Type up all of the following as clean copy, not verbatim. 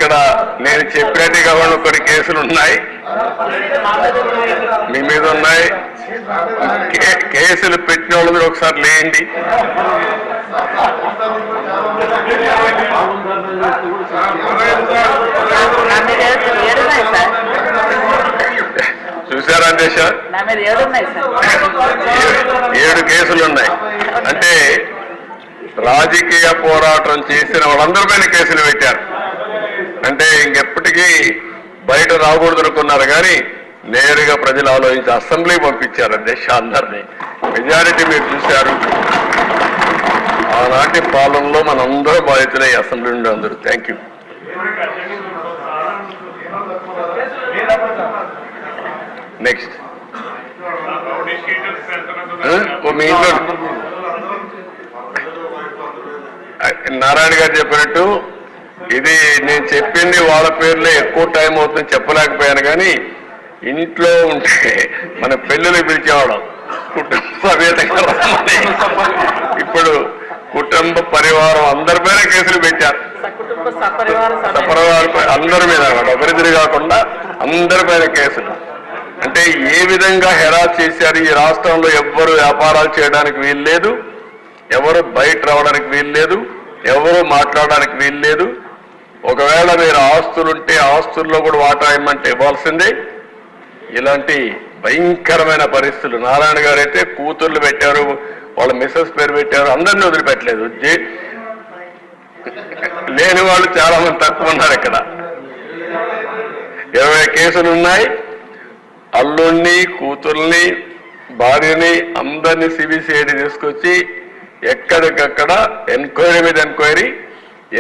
ఇక్కడ నేను చెప్పినట్టుగా కొన్ని కేసులు ఉన్నాయి, మీ మీద ఉన్నాయి. కేసులు పెట్టిన వాళ్ళు మీరు ఒకసారి లేండి. చూసారా దేశ 7 కేసులు ఉన్నాయి. అంటే రాజకీయ పోరాటం చేసిన వాళ్ళందరిపైన కేసులు పెట్టారు. అంటే ఇంకెప్పటికీ బయట రాకూడదు అనుకున్నారు, కానీ నేరుగా ప్రజలు ఆలోచించి అసెంబ్లీ పంపించారు అధ్యక్ష అందరినీ. మెజారిటీ మీరు చూశారు. ఆనాటి పాలనలో మనందరూ బాధితులే అసెంబ్లీ నుండి అందరూ. Thank you. నెక్స్ట్ మీ ఇంట్లో నారాయణ గారు చెప్పినట్టు ఇది నేను చెప్పింది వాళ్ళ పేర్లే ఎక్కువ టైం అవుతుంది చెప్పలేకపోయాను, కానీ ఇంట్లో ఉంటే మన పెళ్ళిళ్ళు పిలిచేవాళ్ళం కుటుంబ సమేతంగా రమ్మని. ఇప్పుడు కుటుంబ పరివారం అందరిపైన కేసులు పెట్టారు. సపరివారం అందరి మీద ఒకరిద్దరు కాకుండా అందరిపైన కేసులు. అంటే ఏ విధంగా హెరాస్ చేశారు. ఈ రాష్ట్రంలో ఎవ్వరు వ్యాపారాలు చేయడానికి వీల్లేదు, ఎవరు బయట రావడానికి వీల్లేదు, ఎవరు మాట్లాడడానికి వీల్లేదు. ఒకవేళ మీరు ఆస్తులుంటే ఆస్తుల్లో కూడా వాటా ఇమ్మంటే ఇవ్వాల్సిందే. ఇలాంటి భయంకరమైన పరిస్థితులు. నారాయణ గారు అయితే కూతుర్లు పెట్టారు, వాళ్ళ మిస్సెస్ పేరు పెట్టారు, అందరినీ వదిలిపెట్టలేదు. లేని వాళ్ళు చాలా మంది తక్కువ ఉన్నారు. ఇక్కడ 20 కేసులు ఉన్నాయి. అల్లుణ్ణి, కూతుర్ని, భార్యని అందరినీ సిబిసిఐడి తీసుకొచ్చి ఎక్కడికక్కడ ఎంక్వైరీ మీద ఎంక్వైరీ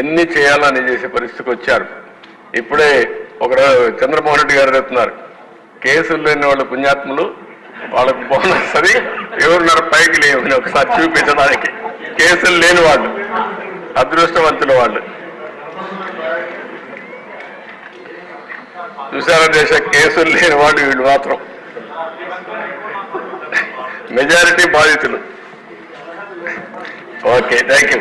ఎన్ని చేయాలని చేసే పరిస్థితికి వచ్చారు. ఇప్పుడే ఒక చంద్రమోహన్ రెడ్డి గారు చెప్తున్నారు, కేసులు లేని వాళ్ళు పుణ్యాత్ములు, వాళ్ళకు బోనస్ అది ఎవరున్నారు పైకి లేవని ఒకసారి చూపించడానికి. కేసులు లేని వాళ్ళు అదృష్టవంతుల వాళ్ళు. చూసారా దేశ కేసులు లేని వాళ్ళు వీళ్ళు మాత్రం మెజారిటీ బాధితులు. Okay, thank you.